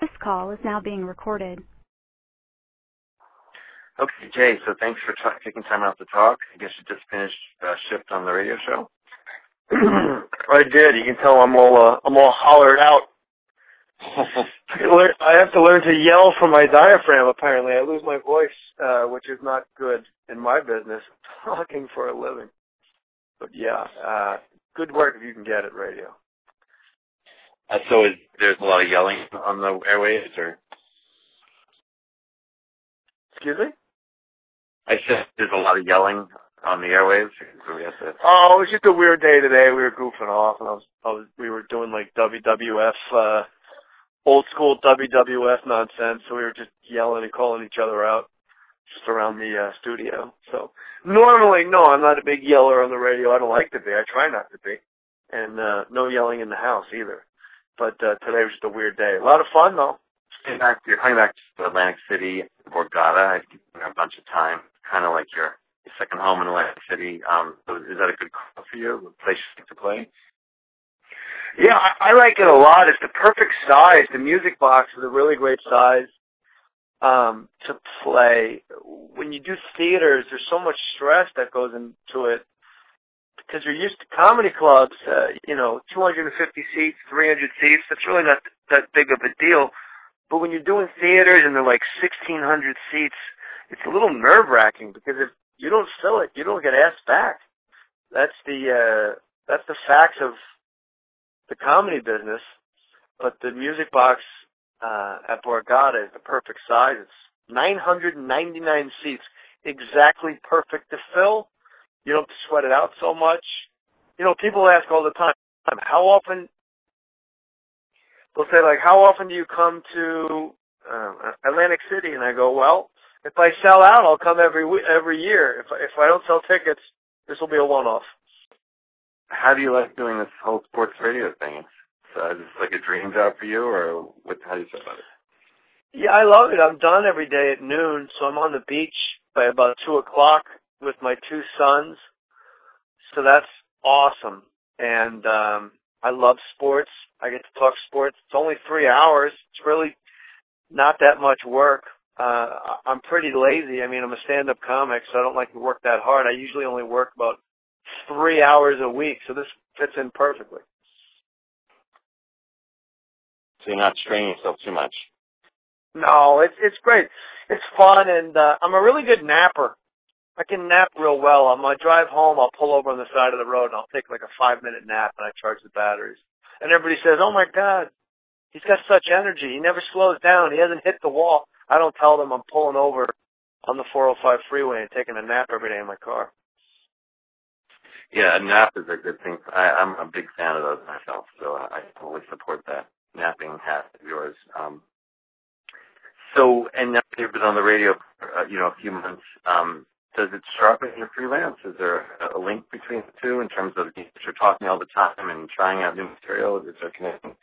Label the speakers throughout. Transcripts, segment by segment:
Speaker 1: This call is now being recorded.
Speaker 2: Okay, Jay, so thanks for taking time out to talk. I guess you just finished shift on the radio show?
Speaker 3: I did. You can tell I'm all hollered out. I have to learn to yell from my diaphragm, apparently. I lose my voice, which is not good in my business, talking for a living. But yeah, good work if you can get it, radio.
Speaker 2: So there's a lot of yelling on the airwaves, or?
Speaker 3: Excuse me?
Speaker 2: I said there's a lot of yelling on the airwaves.
Speaker 3: Oh, it was just a weird day today. We were goofing off, and we were doing like WWF, old school WWF nonsense. So we were just yelling and calling each other out just around the studio. So normally, no, I'm not a big yeller on the radio. I don't like to be. I try not to be, and no yelling in the house either. But today was just a weird day. A lot of fun though.
Speaker 2: You're coming back to Atlantic City, Borgata. I've been there a bunch of time. Kind of like your second home in Atlantic City. So is that a good call for you? A place to play?
Speaker 3: Yeah, I like it a lot. It's the perfect size. The music box is a really great size to play. When you do theaters, there's so much stress that goes into it because you're used to comedy clubs, 250 seats, 300 seats. That's really not that big of a deal. But when you're doing theaters and they're like 1,600 seats, it's a little nerve-wracking because if you don't fill it, you don't get asked back. That's the facts of the comedy business. But the music box at Borgata is the perfect size. It's 999 seats, exactly perfect to fill. You don't have to sweat it out so much. People ask all the time, how often? They'll say, like, how often do you come to Atlantic City? And I go, well, if I sell out, I'll come every year. If I don't sell tickets, this will be a one-off.
Speaker 2: How do you like doing this whole sports radio thing? Is this like a dream job for you, or how do you feel about it?
Speaker 3: Yeah, I love it. I'm done every day at noon, so I'm on the beach by about 2 o'clock with my two sons. So that's awesome. And I love sports. I get to talk sports. It's only 3 hours. It's really not that much work. I'm pretty lazy. I mean, I'm a stand-up comic, so I don't like to work that hard. I usually only work about 3 hours a week, so this fits in perfectly.
Speaker 2: So you're not straining yourself too much?
Speaker 3: No, it's great. It's fun, and I'm a really good napper. I can nap real well. On my drive home, I'll pull over on the side of the road, and I'll take like a 5-minute nap, and I charge the batteries. And everybody says, oh, my God, he's got such energy. He never slows down. He hasn't hit the wall. I don't tell them I'm pulling over on the 405 freeway and taking a nap every day in my car.
Speaker 2: Yeah, a nap is a good thing. I'm a big fan of those myself, so I totally support that napping habit of yours. And now you've been on the radio for, a few months. Does it sharpen your freelance? Is there a link between the two in terms of you're talking all the time and trying out new material? Is there a connection?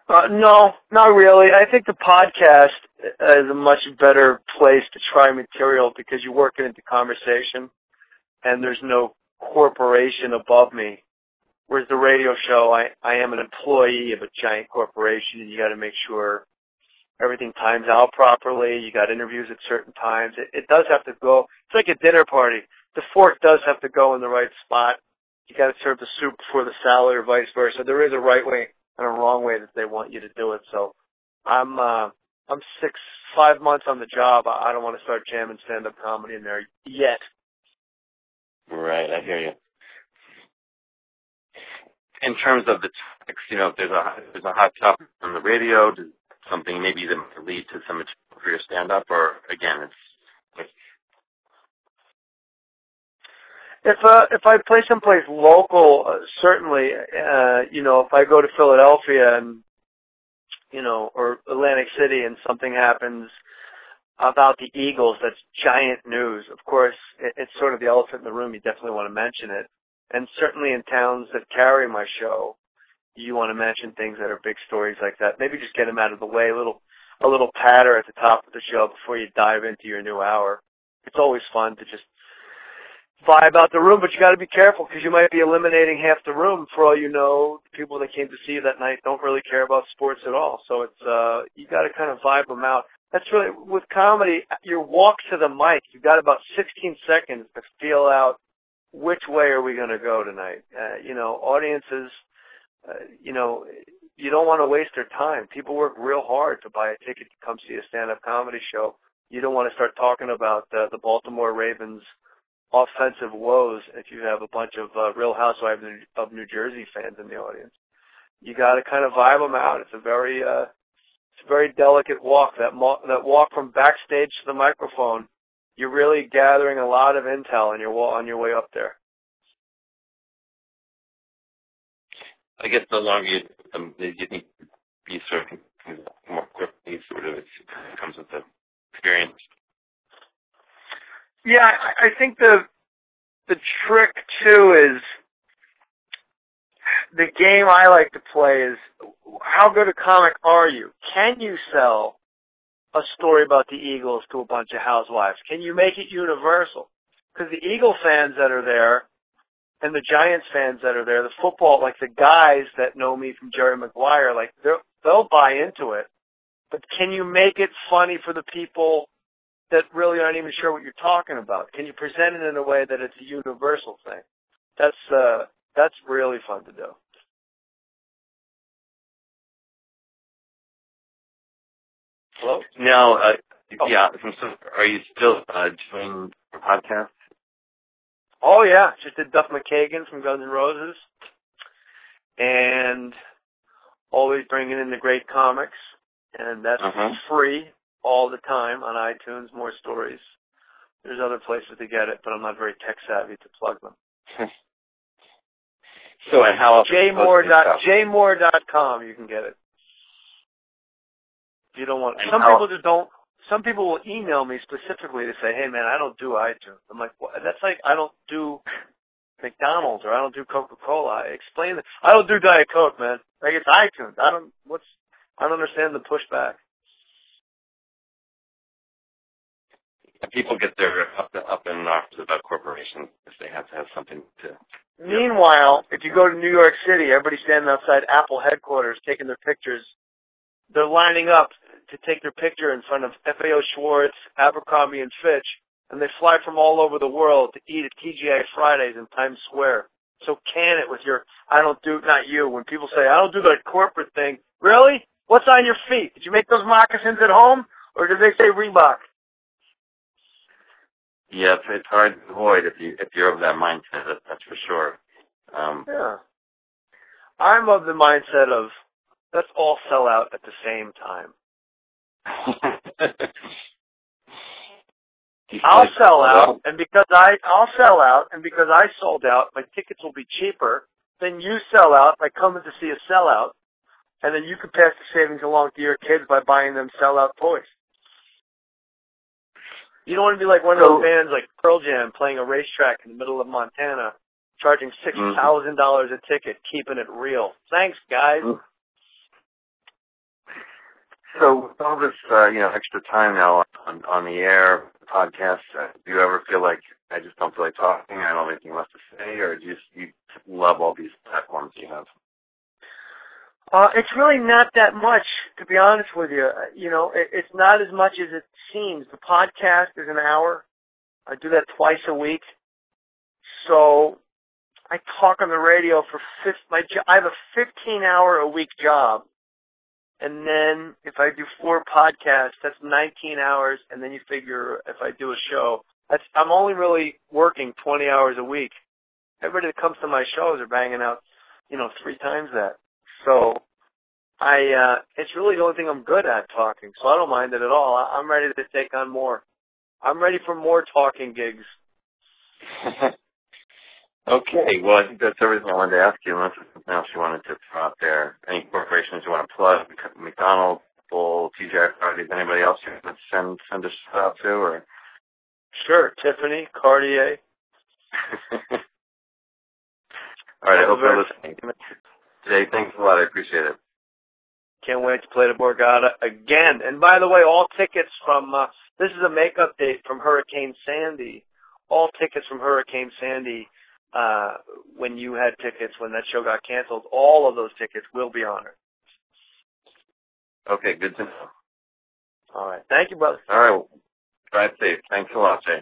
Speaker 3: No, not really. I think the podcast is a much better place to try material because you work it into conversation and there's no corporation above me. Whereas the radio show, I am an employee of a giant corporation, and you got to make sure everything times out properly. You got interviews at certain times. It does have to go. It's like a dinner party. The fork does have to go in the right spot. You got to serve the soup before the salad, or vice versa. There is a right way and a wrong way that they want you to do it. So I'm 5 months on the job. I don't want to start jamming stand-up comedy in there yet.
Speaker 2: Right, I hear you. In terms of the topics, if there's a hot topic on the radio, does something maybe that might lead to some material for your stand-up, or again, it's
Speaker 3: if I play someplace local, certainly, if I go to Philadelphia and or Atlantic City and something happens about the Eagles, that's giant news. Of course, it's sort of the elephant in the room. You definitely want to mention it. And certainly in towns that carry my show, you want to mention things that are big stories like that. Maybe just get them out of the way, a little patter at the top of the show before you dive into your new hour. It's always fun to just vibe out the room, but you got to be careful because you might be eliminating half the room. For all you know, the people that came to see you that night don't really care about sports at all. So it's you got to kind of vibe them out. That's really with comedy. Your walk to the mic, you got about 16 seconds to feel out which way are we going to go tonight. Audiences, you don't want to waste their time. People work real hard to buy a ticket to come see a stand-up comedy show. You don't want to start talking about the Baltimore Ravens offensive woes if you have a bunch of Real Housewives of New Jersey fans in the audience. You got to kind of vibe them out. It's a very delicate walk. That walk from backstage to the microphone, you're really gathering a lot of intel on your way up there.
Speaker 2: I guess the longer you think you sort of more quickly, sort of it comes with the experience.
Speaker 3: Yeah, I think the trick too is the game I like to play is how good a comic are you? Can you sell a story about the Eagles to a bunch of housewives? Can you make it universal? Because the Eagle fans that are there and the Giants fans that are there, the football, like the guys that know me from Jerry Maguire, like they'll buy into it. But can you make it funny for the people that really aren't even sure what you're talking about? Can you present it in a way that it's a universal thing? That's really fun to do. Hello?
Speaker 2: Now, yeah. So are you still doing a podcast?
Speaker 3: Oh yeah, just did Duff McKagan from Guns N' Roses, and always bringing in the great comics, and that's free all the time on iTunes. More stories. There's other places to get it, but I'm not very tech savvy to plug them.
Speaker 2: So, and how else?
Speaker 3: Jaymohr.com, you can get it. If you don't want, some people will email me specifically to say, hey man, I don't do iTunes. I'm like, what? That's like, I don't do McDonald's or I don't do Coca-Cola. I explain that. I don't do Diet Coke, man. Like, it's iTunes. I don't understand the pushback.
Speaker 2: People get their up in arms about corporations if they have to have something to.
Speaker 3: Meanwhile, if you go to New York City, everybody's standing outside Apple headquarters taking their pictures. They're lining up to take their picture in front of FAO Schwartz, Abercrombie and Fitch, and they fly from all over the world to eat at TGI Fridays in Times Square. So can it with your, not you, when people say, I don't do that corporate thing. Really? What's on your feet? Did you make those moccasins at home, or did they say Reebok?
Speaker 2: Yeah, it's hard to avoid if you're of that mindset. That's for sure.
Speaker 3: Yeah, I'm of the mindset of let's all sell out at the same time. I'll sell out, and because I'll sell out, and because I sold out, my tickets will be cheaper. Then you sell out by coming to see a sellout, and then you can pass the savings along to your kids by buying them sellout toys. You don't want to be like one of those bands like Pearl Jam playing a racetrack in the middle of Montana, charging $6,000 a ticket, keeping it real. Thanks, guys.
Speaker 2: So with all this, extra time now on the air, podcast, do you ever feel like I just don't feel like talking, I don't have anything left to say, or do you love all these platforms you have?
Speaker 3: It's really not that much, to be honest with you. It's not as much as it seems. The podcast is an hour. I do that twice a week. So I talk on the radio for I have a 15-hour-a-week job. And then if I do 4 podcasts, that's 19 hours. And then you figure if I do a show, I'm only really working 20 hours a week. Everybody that comes to my shows are banging out, 3 times that. So it's really the only thing I'm good at, talking. So I don't mind it at all. I'm ready to take on more. I'm ready for more talking gigs.
Speaker 2: Okay. Well, I think that's everything I wanted to ask you. Unless there's something else you wanted to throw out there. Any corporations you want to plug? McDonald's, Bull, TGI Fridays, anybody else you want to send us out to? Or?
Speaker 3: Sure. Tiffany, Cartier.
Speaker 2: All right. I hope you're listening. Jay, thanks a lot. I appreciate it.
Speaker 3: Can't wait to play the Borgata again. And by the way, all tickets from, this is a makeup date from Hurricane Sandy. all tickets from Hurricane Sandy, when you had tickets, when that show got canceled, all of those tickets will be honored.
Speaker 2: Okay, good to know.
Speaker 3: All right. Thank you, brother.
Speaker 2: All right. Drive safe. Thanks a lot, Jay.